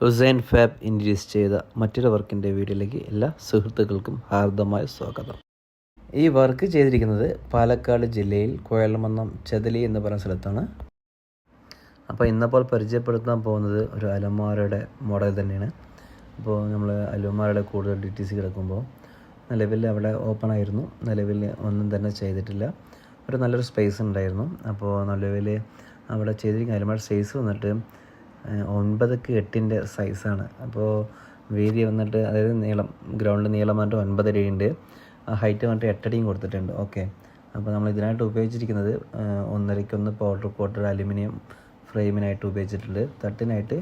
Hussain fab introduce ചെയ്ത മറ്റൊരു വർക്കിൻ്റെ വീഡിയോയിലേക്ക് എല്ലാ സുഹൃത്തുക്കൾക്കും ഹാർദമായ സ്വാഗതം. ഈ വർക്ക് ചെയ്തിരിക്കുന്നത് പാലക്കാട് ജില്ലയിൽ കുഴൽമന്നം ചെതലി എന്ന് പറയുന്ന സ്ഥലത്താണ്. അപ്പോൾ ഇന്നപ്പോൾ പരിചയപ്പെടുത്താൻ പോകുന്നത് ഒരു അലമാരയുടെ മോഡൽ തന്നെയാണ്. അപ്പോൾ നമ്മൾ അലമാരയുടെ കൂടുതൽ ഡീറ്റെയിൽസ് കിടക്കുമ്പോൾ നിലവിൽ അവിടെ ഓപ്പൺ ആയിരുന്നു. നിലവിൽ ഒന്നും തന്നെ ചെയ്തിട്ടില്ല. ഒരു നല്ലൊരു സ്പേസ് ഉണ്ടായിരുന്നു. അപ്പോൾ നിലവിൽ അവിടെ ചെയ്തിരിക്കുന്ന അലമാര സൈസ് വന്നിട്ട് 9x8 സൈസാണ്. അപ്പോൾ വീതി വന്നിട്ട് അതായത് നീളം ഗ്രൗണ്ടിൽ നീളം വന്നിട്ട് 9 അടിയുണ്ട്. ഹൈറ്റ് വന്നിട്ട് 8 അടിയും കൊടുത്തിട്ടുണ്ട്. ഓക്കെ, അപ്പോൾ നമ്മൾ ഇതിനായിട്ട് ഉപയോഗിച്ചിരിക്കുന്നത് 1.5 പൗഡർ കോട്ടഡ് അലുമിനിയം ഫ്രെയിമിനായിട്ട് ഉപയോഗിച്ചിട്ടുണ്ട്. തട്ടിനായിട്ട്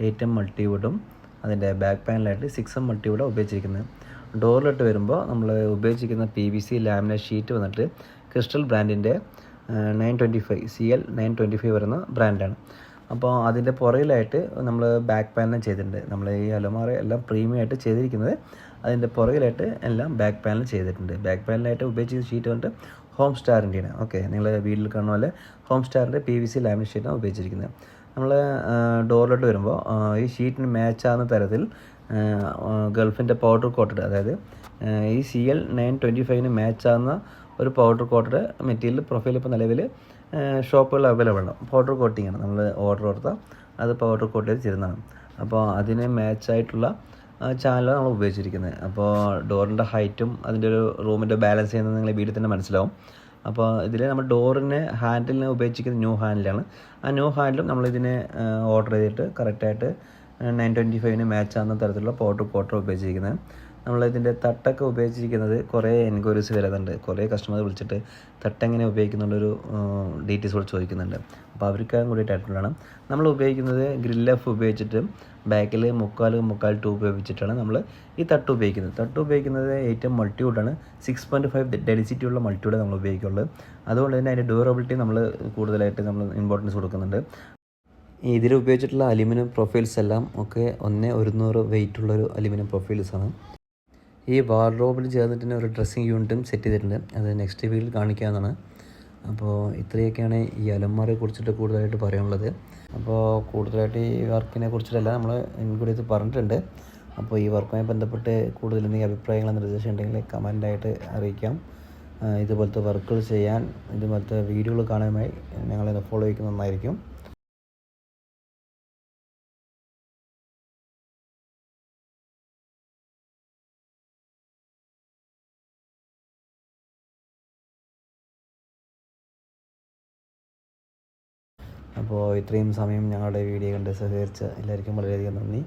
8M മൾട്ടിവുഡും അതിൻ്റെ ബാക്ക് പാനലായിട്ട് 6M മൾട്ടിവുഡും ഉപയോഗിച്ചിരിക്കുന്നത്. ഡോറിലിട്ട് വരുമ്പോൾ നമ്മൾ ഉപയോഗിച്ചിരിക്കുന്ന PVC ലാമിനേറ്റ് ഷീറ്റ് വന്നിട്ട് ക്രിസ്റ്റൽ ബ്രാൻഡിൻ്റെ 925 CL 925 വരുന്ന ബ്രാൻഡാണ്. അപ്പോൾ അതിൻ്റെ പുറകിലായിട്ട് നമ്മൾ ബാക്ക് പാനലും ചെയ്തിട്ടുണ്ട്. നമ്മൾ ഈ അലമാര എല്ലാം പ്രീമിയം ആയിട്ട് ചെയ്തിരിക്കുന്നത് അതിൻ്റെ പുറകിലായിട്ട് എല്ലാം ബാക്ക് പാനൽ ചെയ്തിട്ടുണ്ട്. ബാക്ക് പാനലായിട്ട് ഉപയോഗിച്ചിരിക്കുന്ന ഷീറ്റ് വന്നിട്ട് ഹോം സ്റ്റാറിൻ്റെയാണ്. ഓക്കെ, നിങ്ങൾ വീട്ടിൽ കാണുന്ന പോലെ ഹോം സ്റ്റാറിൻ്റെ PVC ലാമിനേറ്റ് ഷീറ്റാണ് ഉപയോഗിച്ചിരിക്കുന്നത്. നമ്മൾ ഡോറിലോട്ട് വരുമ്പോൾ ഈ ഷീറ്റിന് മാച്ചാകുന്ന തരത്തിൽ ഗൾഫിൻ്റെ പൗഡർ കോട്ടഡ്, അതായത് ഈ CL 925 മാച്ചാകുന്ന ഒരു പൗഡർ കോട്ടഡ് മെറ്റീരിയൽ പ്രൊഫൈൽ ഇപ്പോൾ നിലവിൽ ഷോപ്പുകളിൽ അവൈലബിൾ ആണ്. പൗഡർ കോട്ടിങ്ങാണ് നമ്മൾ ഓർഡർ കൊടുത്താൽ അത് പൗഡർ കോട്ട് ചെയ്ത് തരുന്നതാണ്. അപ്പോൾ അതിന് മാച്ചായിട്ടുള്ള ചാനലാണ് നമ്മൾ ഉപയോഗിച്ചിരിക്കുന്നത്. അപ്പോൾ ഡോറിൻ്റെ ഹൈറ്റും അതിൻ്റെ ഒരു റൂമിൻ്റെ ബാലൻസ് ചെയ്യുന്നത് നിങ്ങൾ വീട്ടിൽ തന്നെ മനസ്സിലാവും. അപ്പോൾ ഇതിൽ നമ്മൾ ഡോറിന് ഹാൻഡിലിന് ഉപയോഗിച്ചിരിക്കുന്നത് ന്യൂ ഹാൻഡിലാണ്. ആ ന്യൂ ഹാൻഡിലും നമ്മളിതിനെ ഓർഡർ ചെയ്തിട്ട് കറക്റ്റായിട്ട് 925 മാച്ചാകുന്ന തരത്തിലുള്ള പൗഡർ കോട്ടർ ഉപയോഗിച്ചിരിക്കുന്നത്. നമ്മളിതിൻ്റെ തട്ടൊക്കെ ഉപയോഗിച്ചിരിക്കുന്നത് കുറേ എൻക്വയറീസ് വരുന്നുണ്ട്. കുറേ കസ്റ്റമർ വിളിച്ചിട്ട് തട്ടെങ്ങനെ ഉപയോഗിക്കുന്നുള്ളൊരു ഡീറ്റെയിൽസ് കൂടെ ചോദിക്കുന്നുണ്ട്. അപ്പോൾ അവർക്കും കൂടിയിട്ടായിട്ടുള്ളതാണ് നമ്മൾ ഉപയോഗിക്കുന്നത്. ഗ്രില്ലഫ് ഉപയോഗിച്ചിട്ട് ബാക്കിൽ മുക്കാൽ ട്യൂബ് ഉപയോഗിച്ചിട്ടാണ് നമ്മൾ ഈ തട്ട് ഉപയോഗിക്കുന്നത്. തട്ട് ഉപയോഗിക്കുന്നത് 8M മൾട്ടിവുഡാണ്. 6.5 ഡെൻസിറ്റി ഉള്ള മൾട്ടിവുഡ് നമ്മൾ ഉപയോഗിക്കുള്ളൂ. അതുകൊണ്ട് തന്നെ അതിൻ്റെ ഡ്യൂറബിലിറ്റി നമ്മൾ കൂടുതലായിട്ട് നമ്മൾ ഇമ്പോർട്ടൻസ് കൊടുക്കുന്നുണ്ട്. ഇതിൽ ഉപയോഗിച്ചിട്ടുള്ള അലുമിനിയം പ്രൊഫൈൽസ് എല്ലാം ഒക്കെ 1/100 വെയിറ്റുള്ളൊരു അലുമിനിയം പ്രൊഫൈൽസാണ്. ഈ വാർഡ്രോബിൽ ചേർന്നിട്ട് തന്നെ ഒരു ഡ്രസ്സിങ് യൂണിറ്റും സെറ്റ് ചെയ്തിട്ടുണ്ട്. അത് നെക്സ്റ്റ് വീഡിയോയിൽ കാണിക്കാവുന്നതാണ്. അപ്പോൾ ഇത്രയൊക്കെയാണ് ഈ അലമാരയെ കുറിച്ചിട്ട് കൂടുതലായിട്ട് പറയാനുള്ളത്. അപ്പോൾ കൂടുതലായിട്ട് ഈ വർക്കിനെ കുറിച്ചിട്ടല്ല നമ്മൾ ഇൻക്ലൂഡ് ചെയ്ത് പറഞ്ഞിട്ടുണ്ട്. അപ്പോൾ ഈ വർക്കുമായി ബന്ധപ്പെട്ട് കൂടുതൽ എന്തെങ്കിലും അഭിപ്രായങ്ങൾ നിർദ്ദേശം ഉണ്ടെങ്കിൽ കമൻ്റായിട്ട് അറിയിക്കാം. ഇതുപോലത്തെ വർക്കുകൾ ചെയ്യാൻ, ഇതുപോലത്തെ വീഡിയോകൾ കാണാനായി ഞങ്ങളെ ഫോളോ ചെയ്യുന്നത് നന്നായിരിക്കും. അപ്പോൾ ഇത്രയും സമയം ഞങ്ങളുടെ വീഡിയോ കണ്ട് സഹകരിച്ച എല്ലാവർക്കും വളരെയധികം നന്ദി.